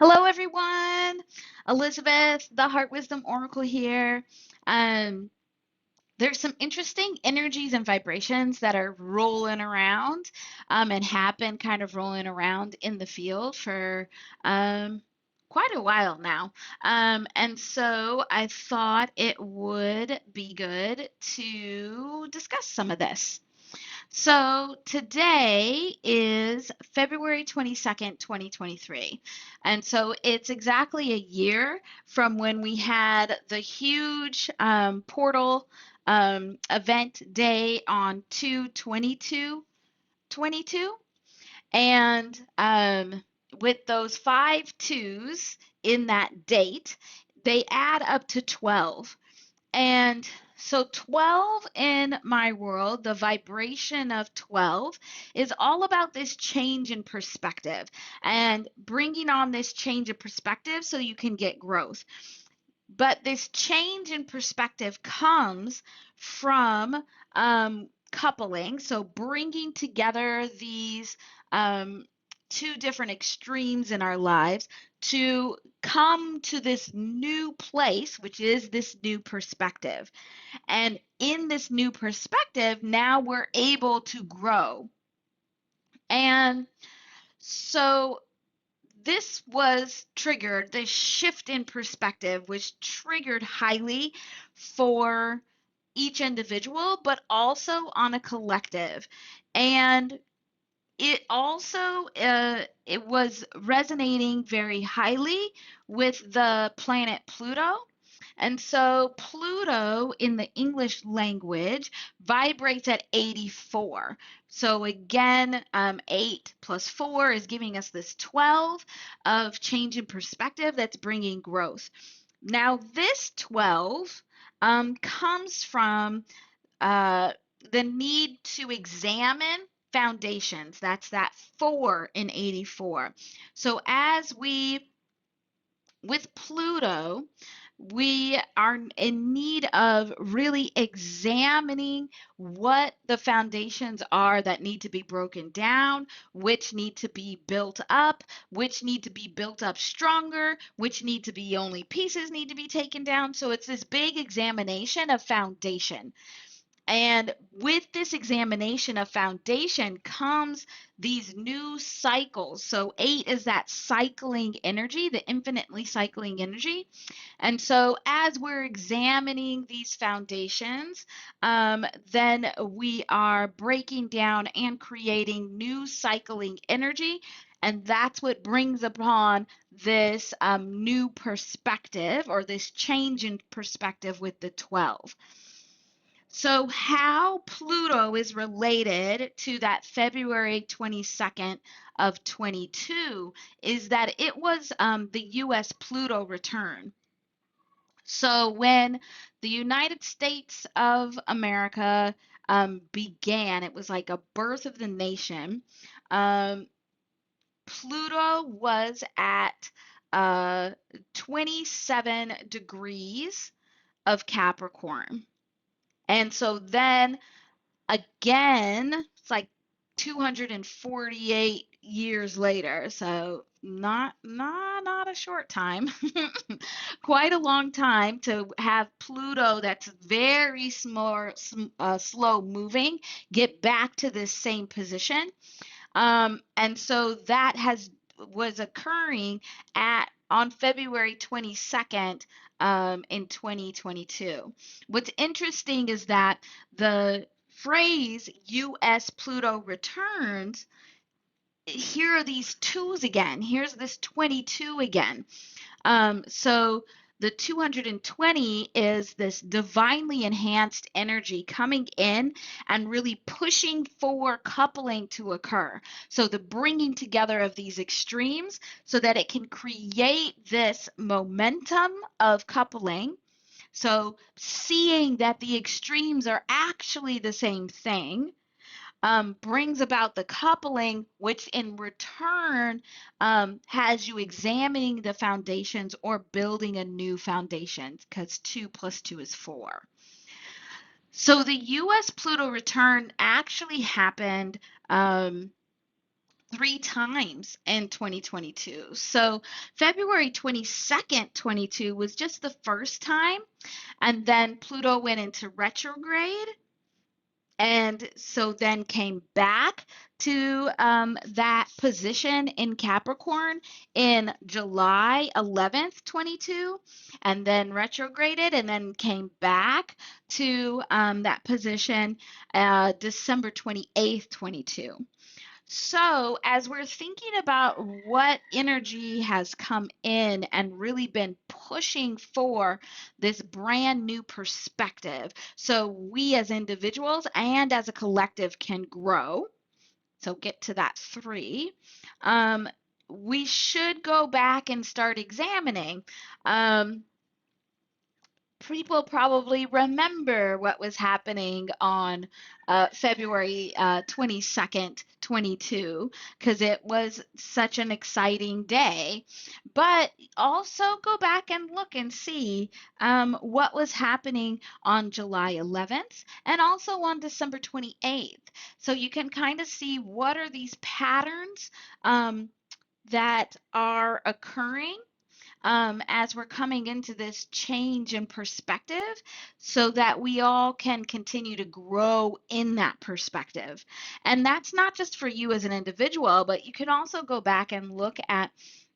Hello, everyone. Elizabeth, the Heart Wisdom Oracle here. Um, there's some interesting energies and vibrations that are rolling around and have been kind of rolling around in the field for um, quite a while now. And so I thought it would be good to discuss some of this. So today is February 22nd, 2023. And so it's exactly a year from when we had the huge portal event day on 2/22/22. And with those five twos in that date, they add up to 12. And so 12 in my world, the vibration of 12 is all about this change in perspective and bringing on this change of perspective so you can get growth. But this change in perspective comes from coupling, so bringing together these um, two different extremes in our lives to come to this new place, which is this new perspective. And in this new perspective, now we're able to grow. And so this was triggered, this shift in perspective was triggered highly for each individual, but also on a collective. And it also it was resonating very highly with the planet Pluto. And so Pluto in the English language vibrates at 84. So again, 8 plus 4 is giving us this 12 of change in perspective that's bringing growth. Now, this 12 comes from uh, the need to examine foundations. That's that 4 in 84. So as we, with Pluto, we are in need of really examining what the foundations are that need to be broken down, which need to be built up, which need to be built up stronger, which need to be only pieces need to be taken down. So it's this big examination of foundation. And with this examination of foundation comes these new cycles. So, 8 is that cycling energy, the infinitely cycling energy. And so, as we're examining these foundations, then we are breaking down and creating new cycling energy. And that's what brings upon this new perspective or this change in perspective with the 12. So, how Pluto is related to that February 22nd of 22 is that it was the US Pluto return. So, when the United States of America began, it was like a birth of the nation. Um, Pluto was at 27 degrees of Capricorn. And so then again, it's like 248 years later, so not a short time. Quite a long time to have Pluto that's very small, slow moving get back to this same position. And so that has was occurring at on February 22nd in 2022. What's interesting is that the phrase US Pluto returns, here are these twos again. Here's this 22 again. So the 220 is this divinely enhanced energy coming in and really pushing for coupling to occur. So the bringing together of these extremes so that it can create this momentum of coupling. So seeing that the extremes are actually the same thing brings about the coupling, which in return has you examining the foundations or building a new foundation because 2 plus 2 is 4. So the US Pluto return actually happened um, 3 times in 2022. So February 22nd, 22 was just the first time, and then Pluto went into retrograde, and so then came back to that position in Capricorn in July 11th, 22, and then retrograded and then came back to that position December 28th, 22. So, as we're thinking about what energy has come in and really been pushing for this brand new perspective, so we as individuals and as a collective can grow. So, get to that 3. Um, we should go back and start examining. People probably remember what was happening on February 22nd, 22, because it was such an exciting day. But also go back and look and see what was happening on July 11th and also on December 28th. So you can kind of see what are these patterns that are occurring as we're coming into this change in perspective so that we all can continue to grow in that perspective. And that's not just for you as an individual, but you can also go back and look at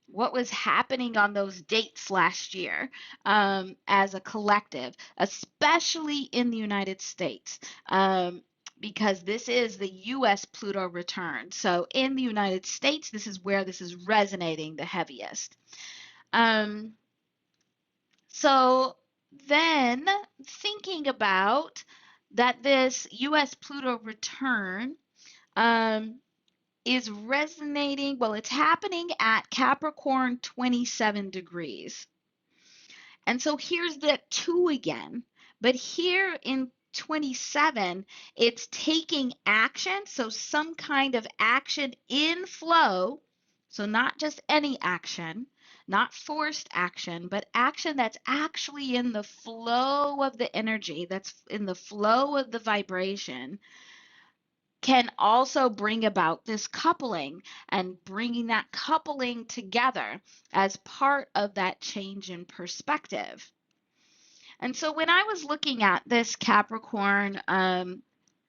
what was happening on those dates last year as a collective, especially in the United States. Because this is the US Pluto return. So in the United States, this is where this is resonating the heaviest. Um, so then thinking about that this US Pluto return um, is resonating, well, it's happening at Capricorn 27 degrees. And so here's the 2 again. But here in 27, it's taking action. So some kind of action in flow. So not just any action, not forced action, but action that's actually in the flow of the energy, that's in the flow of the vibration, can also bring about this coupling and bringing that coupling together as part of that change in perspective. And so when I was looking at this Capricorn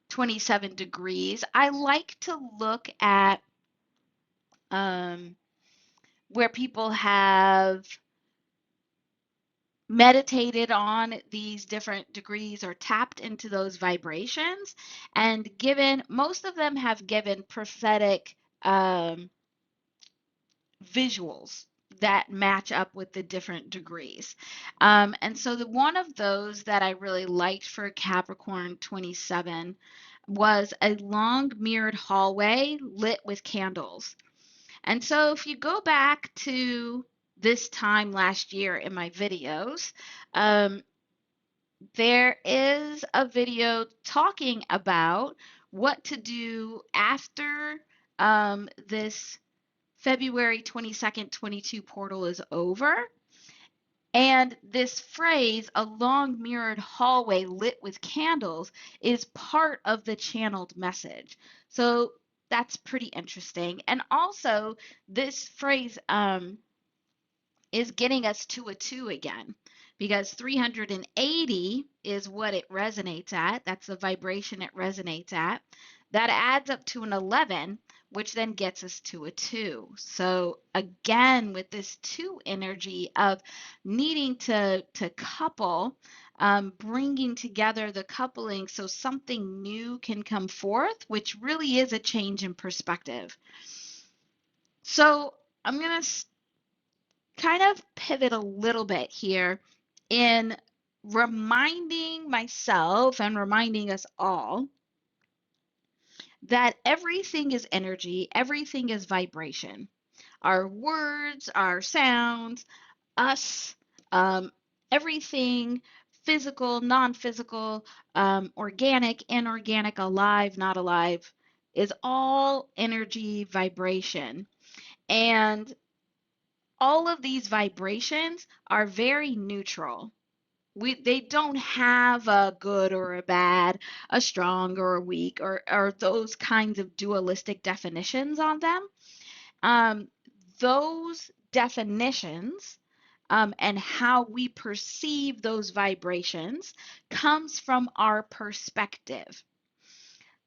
27 degrees, I like to look at where people have meditated on these different degrees or tapped into those vibrations and given, most of them have given prophetic visuals that match up with the different degrees. And so the one of those that I really liked for Capricorn 27 was a long mirrored hallway lit with candles. And so if you go back to this time last year in my videos, there is a video talking about what to do after this February 22nd, 22 portal is over. And this phrase, a long mirrored hallway lit with candles, is part of the channeled message. So that's pretty interesting. And also, this phrase is getting us to a 2 again because 380 is what it resonates at. That's the vibration it resonates at. That adds up to an 11, which then gets us to a 2. So again, with this 2 energy of needing to couple, bringing together the coupling so something new can come forth, which really is a change in perspective. So I'm going to kind of pivot a little bit here in reminding myself and reminding us all that everything is energy, everything is vibration. Our words, our sounds, us, everything physical, non physical, organic, inorganic, alive, not alive is all energy vibration. And all of these vibrations are very neutral. They don't have a good or a bad, a strong or a weak, or those kinds of dualistic definitions on them. um, those definitions and how we perceive those vibrations comes from our perspective.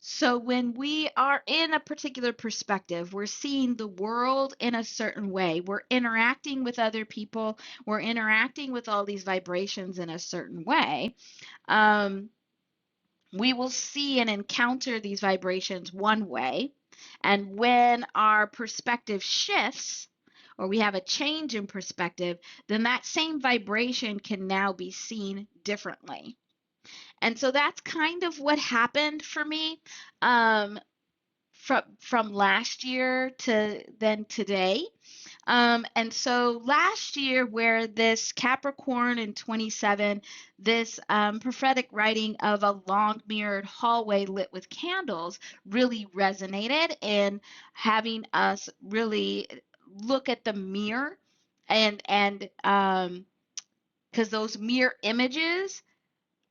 So when we are in a particular perspective, we're seeing the world in a certain way. We're interacting with other people. We're interacting with all these vibrations in a certain way. Um, we will see and encounter these vibrations one way. And when our perspective shifts, or we have a change in perspective, then that same vibration can now be seen differently. And so that's kind of what happened for me. From last year to then today. And so last year, where this Capricorn in 27, this prophetic writing of a long mirrored hallway lit with candles really resonated in having us really look at the mirror and because those mirror images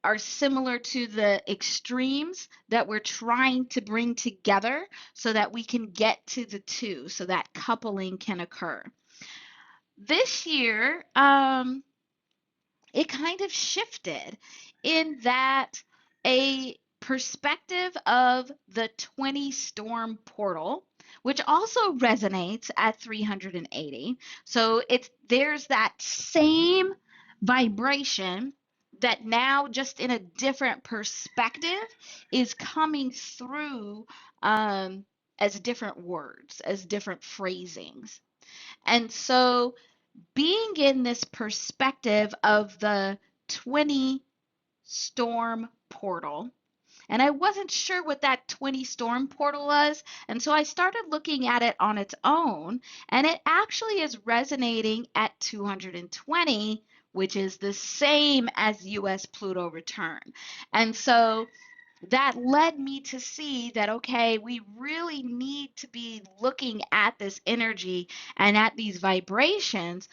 are similar to the extremes that we're trying to bring together so that we can get to the two, so that coupling can occur. This year, it kind of shifted in that a perspective of the 20 storm portal, which also resonates at 380. So there's that same vibration that now, just in a different perspective, is coming through as different words, as different phrasings. And so being in this perspective of the 20 storm portal, and I wasn't sure what that 20 storm portal was, and so I started looking at it on its own, and it actually is resonating at 220, which is the same as US Pluto return. And so that led me to see that, okay, we really need to be looking at this energy and at these vibrations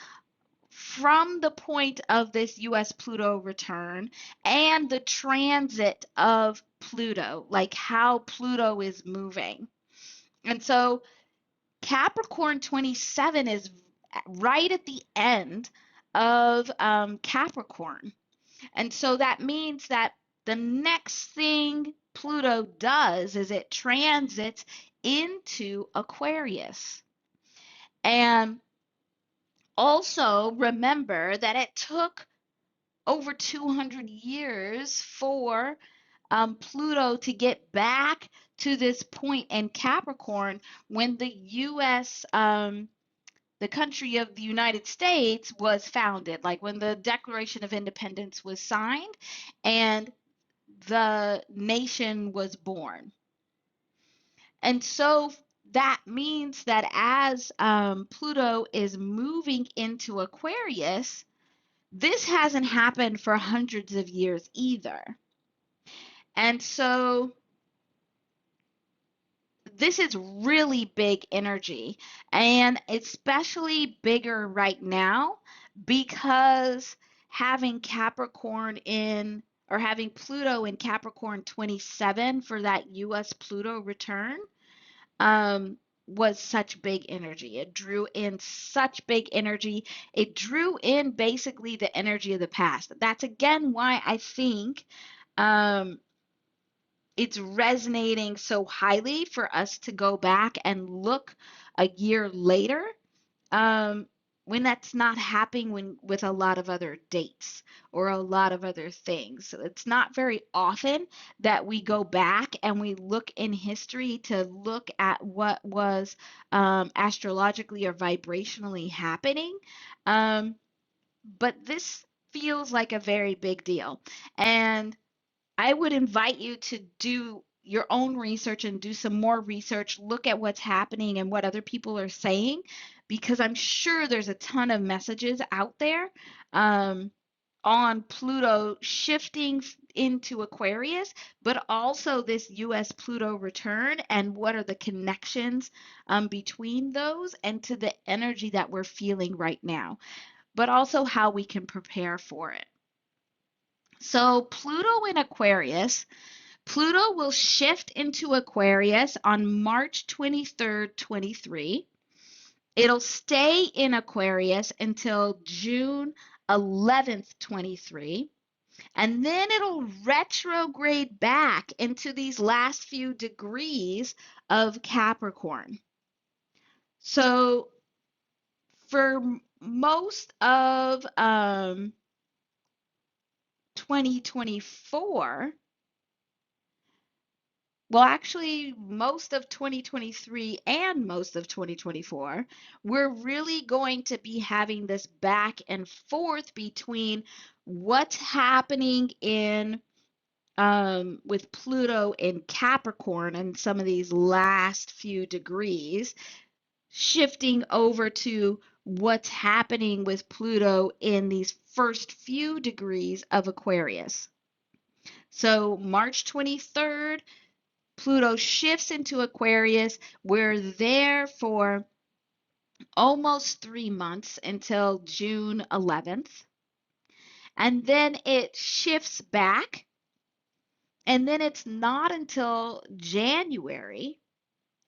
from the point of this US Pluto return and the transit of Pluto, like how Pluto is moving. And so Capricorn 27 is right at the end of Capricorn. And so that means that the next thing Pluto does is it transits into Aquarius. And also remember that it took over 200 years for Pluto to get back to this point in Capricorn when the U.S., the country of the United States, was founded, like when the Declaration of Independence was signed and the nation was born. And so that means that as Pluto is moving into Aquarius, this hasn't happened for hundreds of years either. And so this is really big energy, and especially bigger right now because having Capricorn in, or having Pluto in Capricorn 27 for that US Pluto return um, was such big energy. It drew in such big energy. It drew in basically the energy of the past. That's again why I think um, it's resonating so highly for us to go back and look a year later, um, when that's not happening with a lot of other dates or a lot of other things. So it's not very often that we go back and we look in history to look at what was astrologically or vibrationally happening. Um, but this feels like a very big deal. And I would invite you to do your own research and do some more research, look at what's happening and what other people are saying, because I'm sure there's a ton of messages out there on Pluto shifting into Aquarius, but also this US Pluto return and what are the connections between those and to the energy that we're feeling right now, but also how we can prepare for it. So Pluto in Aquarius, Pluto will shift into Aquarius on March 23rd, 23. It'll stay in Aquarius until June 11th, 23. And then it'll retrograde back into these last few degrees of Capricorn. So for most of 2024, well, actually, most of 2023 and most of 2024, we're really going to be having this back and forth between what's happening in with Pluto in Capricorn and some of these last few degrees, shifting over to what's happening with Pluto in these first few degrees of Aquarius. So March 23rd, Pluto shifts into Aquarius. We're there for almost 3 months until June 11th. And then it shifts back. And then it's not until January.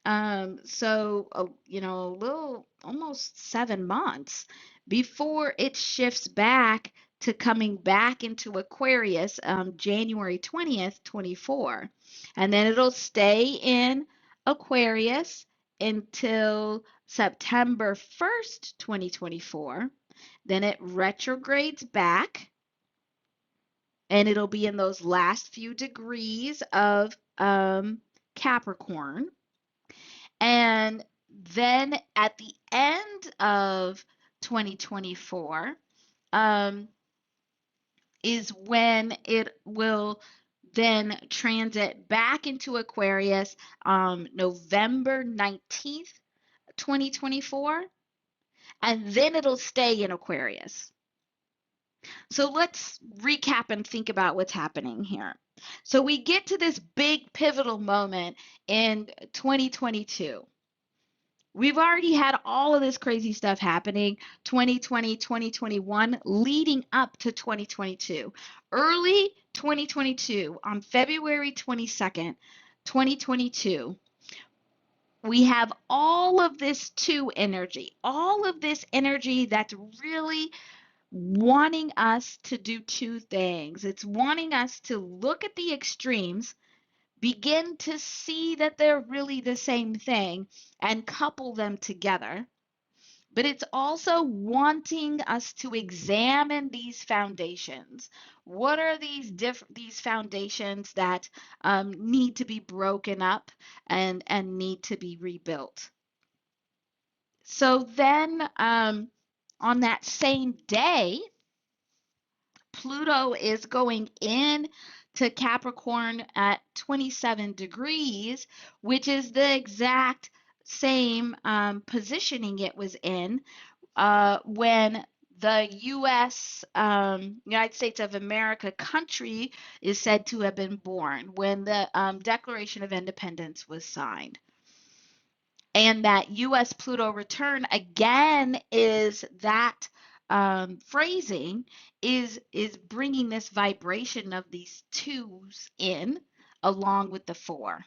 So, a little almost 7 months before it shifts back to coming back into Aquarius, January 20th, 24. And then it'll stay in Aquarius until September 1st, 2024. Then it retrogrades back and it'll be in those last few degrees of Capricorn. And then at the end of 2024 is when it will then transit back into Aquarius November 19th, 2024, and then it'll stay in Aquarius. So let's recap and think about what's happening here. So we get to this big pivotal moment in 2022. We've already had all of this crazy stuff happening 2020, 2021, leading up to 2022. Early 2022, on February 22nd, 2022, we have all of this two energy, all of this energy that's really wanting us to do two things. It's wanting us to look at the extremes, begin to see that they're really the same thing, and couple them together. But it's also wanting us to examine these foundations. What are these foundations that need to be broken up and need to be rebuilt? So then on that same day, Pluto is going in to Capricorn at 27 degrees, which is the exact same positioning it was in when the U.S., United States of America country is said to have been born, when the Declaration of Independence was signed. And that U.S. Pluto return again is that phrasing is bringing this vibration of these twos in along with the four.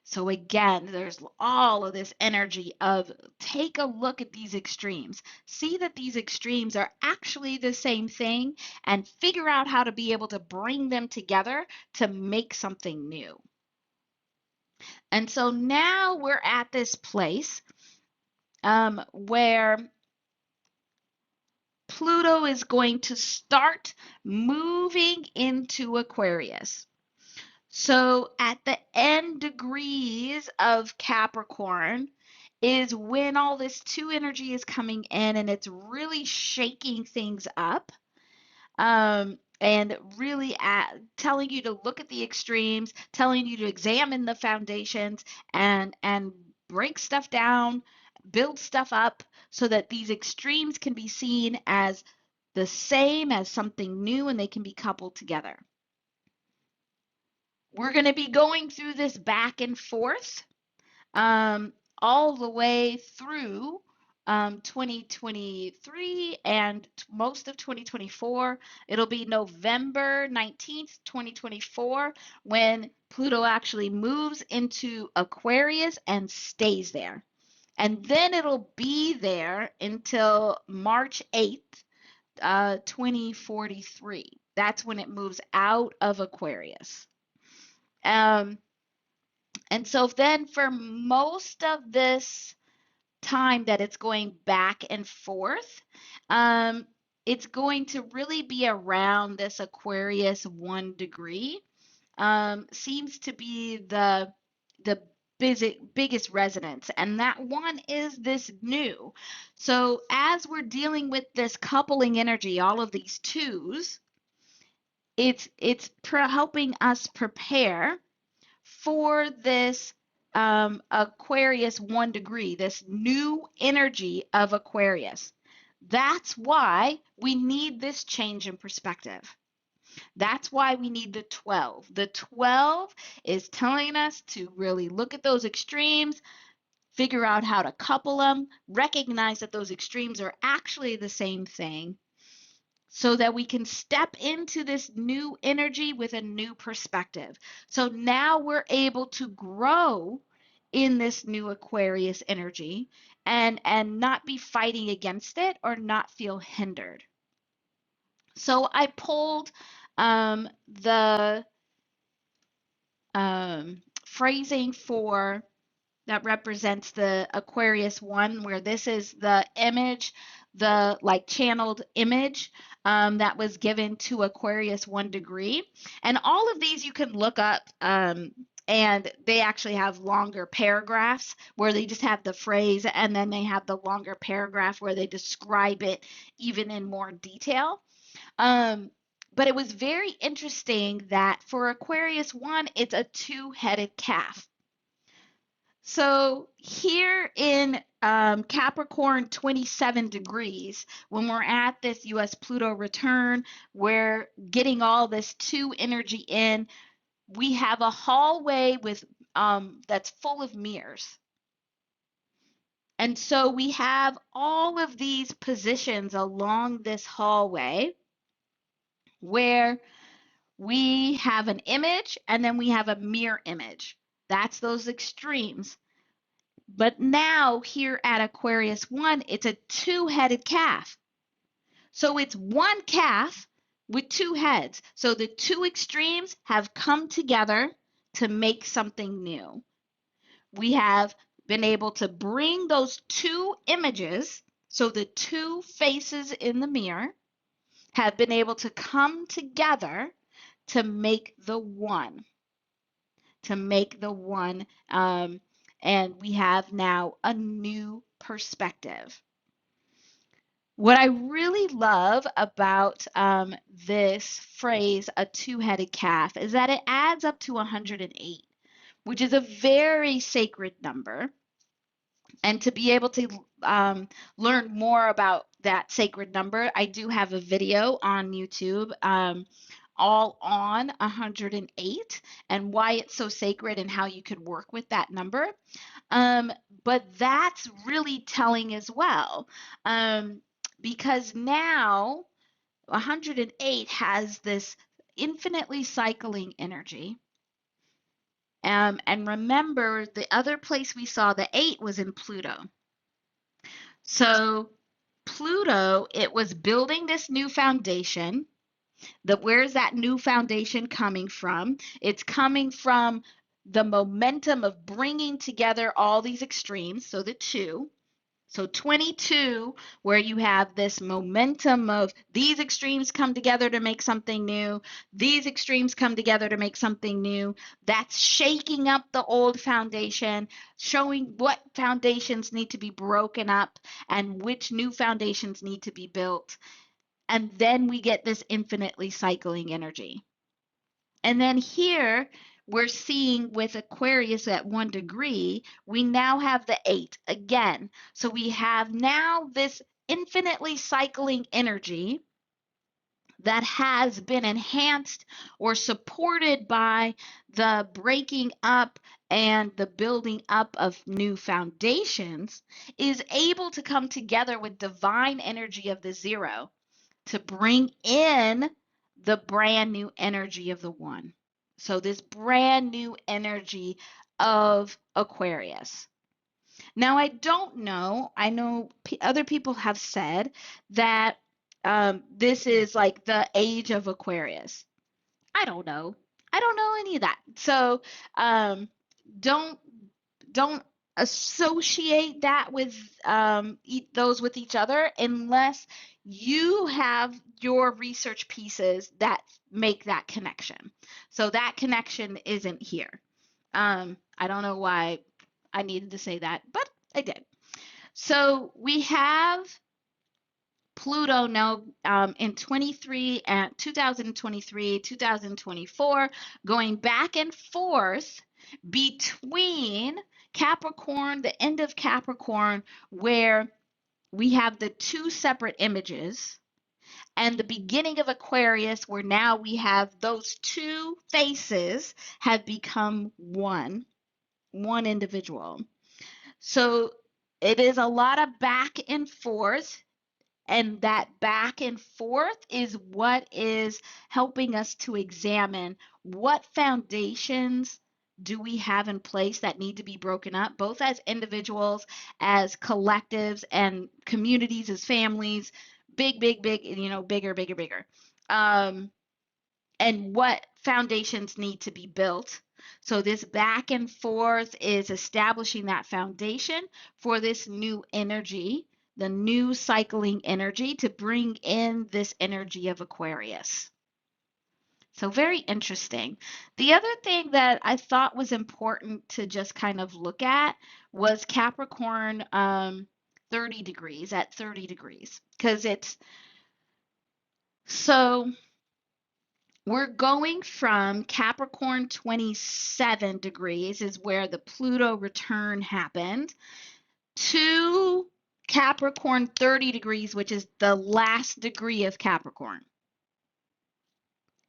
So again, there's all of this energy of take a look at these extremes. See that these extremes are actually the same thing and figure out how to be able to bring them together to make something new. And so now we're at this place where Pluto is going to start moving into Aquarius. So at the end degrees of Capricorn is when all this two energy is coming in and it's really shaking things up. And really telling you to look at the extremes, telling you to examine the foundations and break stuff down, build stuff up so that these extremes can be seen as the same as something new and they can be coupled together. We're going to be going through this back and forth all the way through 2023 and most of 2024. It'll be November 19th, 2024, when Pluto actually moves into Aquarius and stays there. And then it'll be there until March 8th, 2043. That's when it moves out of Aquarius. And so then for most of this time that it's going back and forth, it's going to really be around this Aquarius 1 degree. Seems to be the biggest resonance, and that one is this new. So as we're dealing with this coupling energy, all of these twos, it's helping us prepare for this Aquarius 1 degree, this new energy of Aquarius. That's why we need this change in perspective. That's why we need the 12. The 12 is telling us to really look at those extremes, figure out how to couple them, recognize that those extremes are actually the same thing, so that we can step into this new energy with a new perspective. So now we're able to grow in this new Aquarius energy and not be fighting against it or not feel hindered. So I pulled the phrasing for that represents the Aquarius 1, where this is the image, the like channeled image that was given to Aquarius 1 degree. And all of these you can look up, and they actually have longer paragraphs where they just have the phrase, and then they have the longer paragraph where they describe it even in more detail. But it was very interesting that for Aquarius 1, it's a two-headed calf. So here in Capricorn 27 degrees, when we're at this US Pluto return, we're getting all this 2 energy in. We have a hallway with that's full of mirrors. And so we have all of these positions along this hallway where we have an image and then we have a mirror image. That's those extremes. But now here at Aquarius 1, it's a two-headed calf. So it's one calf with 2 heads. So the 2 extremes have come together to make something new. We have been able to bring those 2 images, so the 2 faces in the mirror, have been able to come together to make the one. And we have now a new perspective. What I really love about this phrase, a two-headed calf, is that it adds up to 108, which is a very sacred number. And to be able to learn more about that sacred number, I do have a video on YouTube all on 108 and why it's so sacred and how you could work with that number. But that's really telling as well, because now 108 has this infinitely cycling energy. And remember, the other place we saw the 8 was in Pluto. So Pluto, it was building this new foundation. Where's that new foundation coming from? It's coming from the momentum of bringing together all these extremes, so the 2. So 22, where you have this momentum of these extremes come together to make something new, these extremes come together to make something new. That's shaking up the old foundation, showing what foundations need to be broken up and which new foundations need to be built. And then we get this infinitely cycling energy. And then here we're seeing with Aquarius at 1 degree, we now have the 8 again. So we have now this infinitely cycling energy that has been enhanced or supported by the breaking up and the building up of new foundations, is able to come together with divine energy of the 0 to bring in the brand new energy of the 1. So this brand new energy of Aquarius. Now, I don't know. I know other people have said that this is like the age of Aquarius. I don't know. I don't know any of that. So um, don't don't associate that with those with each other unless you have your research pieces that make that connection. So that connection isn't here. I don't know why I needed to say that, but I did. So we have Pluto now in 23 and 2023, 2024, going back and forth between Capricorn, the end of Capricorn, where we have the two separate images, and the beginning of Aquarius, where now we have those two faces have become one individual. So it is a lot of back and forth, and that back and forth is what is helping us to examine what foundations do we have in place that need to be broken up, both as individuals, as collectives, and communities, as families, big, bigger, bigger, bigger. Um, and what foundations need to be built. So this back and forth is establishing that foundation for this new energy, the new cycling energy, to bring in this energy of Aquarius. So very interesting. The other thing that I thought was important to just kind of look at was Capricorn 30 degrees, at 30 degrees, because it's so we're going from Capricorn 27 degrees is where the Pluto return happened, to Capricorn 30 degrees, which is the last degree of Capricorn.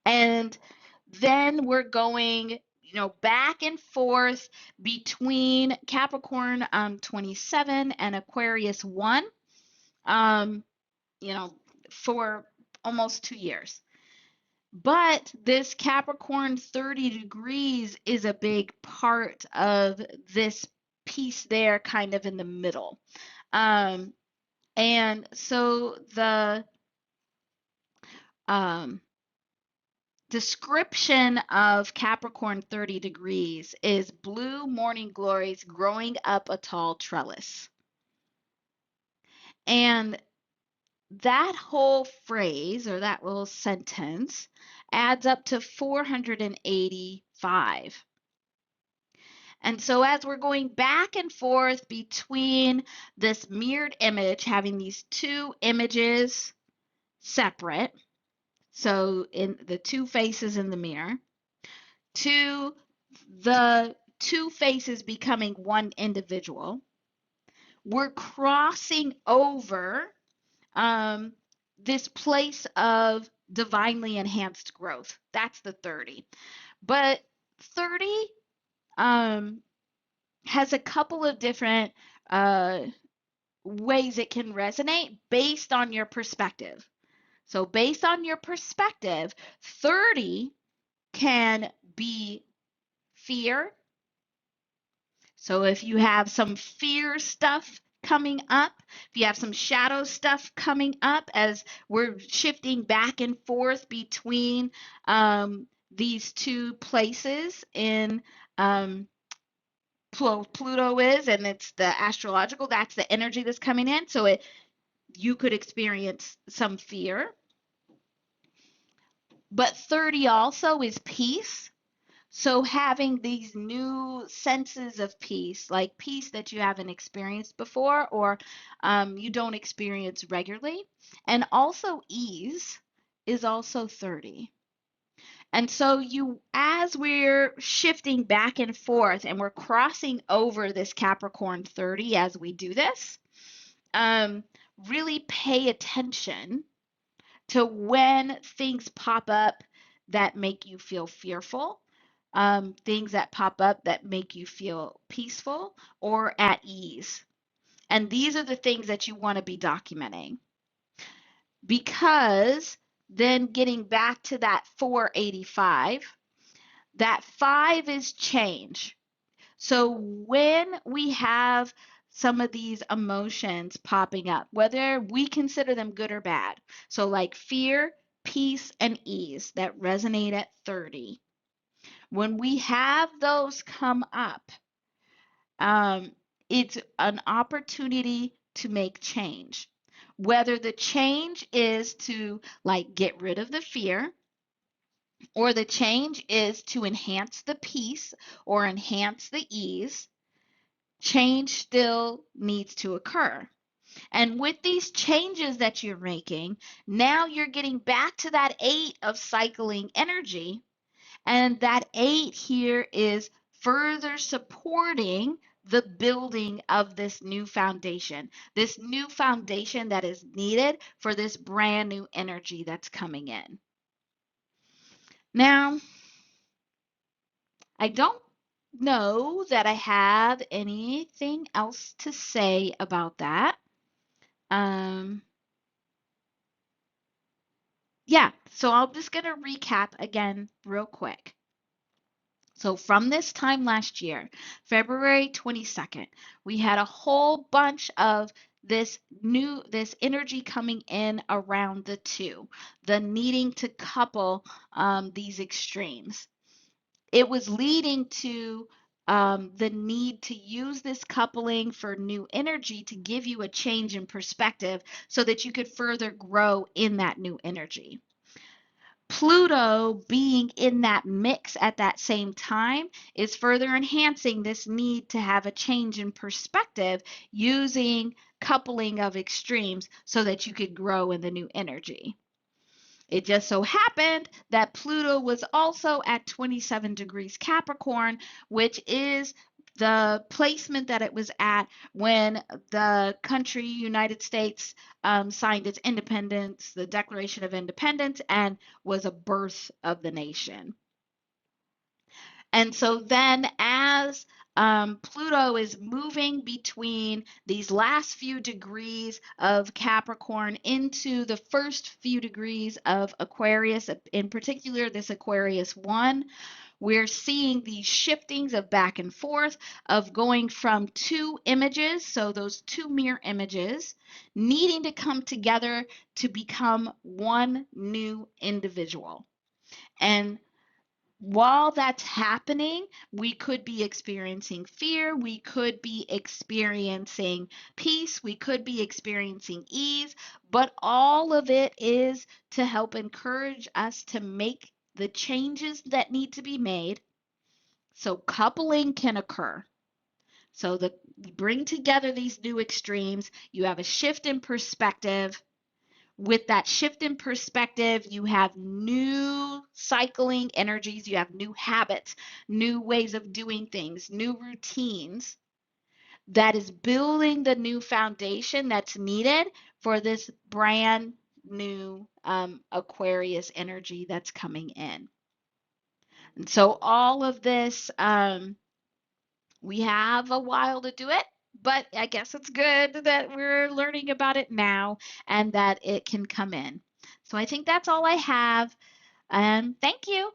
And then we're going, back and forth between Capricorn 27 and Aquarius 1, um, for almost 2 years. But this Capricorn 30 degrees is a big part of this piece there, kind of in the middle. And so the um, description of Capricorn 30 degrees is blue morning glories growing up a tall trellis. And that whole phrase, or that little sentence, adds up to 485. And so as we're going back and forth between this mirrored image, having these two images separate, so in the two faces in the mirror, to the two faces becoming one individual, we're crossing over this place of divinely enhanced growth. That's the 30. But 30 has a couple of different ways it can resonate based on your perspective. So, based on your perspective, 30 can be fear. So, if you have some fear stuff coming up, if you have some shadow stuff coming up, as we're shifting back and forth between these two places in Pluto is, and it's the astrological, that's the energy that's coming in. So you could experience some fear. But 30 also is peace. So having these new senses of peace, like peace that you haven't experienced before, or you don't experience regularly, and also ease is also 30. And so as we're shifting back and forth and we're crossing over this Capricorn 30 as we do this, really pay attention to when things pop up that make you feel fearful, things that pop up that make you feel peaceful or at ease. And these are the things that you want to be documenting, because then getting back to that 485, that 5 is change. So when we have some of these emotions popping up, whether we consider them good or bad. So, like fear, peace, and ease that resonate at 30. When we have those come up, um, it's an opportunity to make change. Whether the change is to like get rid of the fear, or the change is to enhance the peace or enhance the ease, change still needs to occur. And with these changes that you're making, now you're getting back to that 8 of cycling energy. And that 8 here is further supporting the building of this new foundation that is needed for this brand new energy that's coming in. Now, I don't know that I have anything else to say about that. Um, yeah, so I'm just going to recap again real quick. So from this time last year, February 22nd, we had a whole bunch of this energy coming in around the 2, the needing to couple these extremes. It was leading to the need to use this coupling for new energy to give you a change in perspective so that you could further grow in that new energy. Pluto being in that mix at that same time is further enhancing this need to have a change in perspective using coupling of extremes so that you could grow in the new energy. It just so happened that Pluto was also at 27 degrees Capricorn, which is the placement that it was at when the country, United States, signed its independence, the Declaration of Independence, and was a birth of the nation. And so then as Pluto is moving between these last few degrees of Capricorn into the first few degrees of Aquarius, in particular this Aquarius 1, we're seeing these shiftings of back and forth of going from 2 images, so those 2 mirror images, needing to come together to become one new individual. And while that's happening, we could be experiencing fear, we could be experiencing peace, we could be experiencing ease, but all of it is to help encourage us to make the changes that need to be made so coupling can occur. So you bring together these new extremes, you have a shift in perspective. With that shift in perspective, you have new cycling energies, you have new habits, new ways of doing things, new routines that is building the new foundation that's needed for this brand new Aquarius energy that's coming in. And so all of this, we have a while to do it, but I guess it's good that we're learning about it now and that it can come in. So I think that's all I have. Thank you.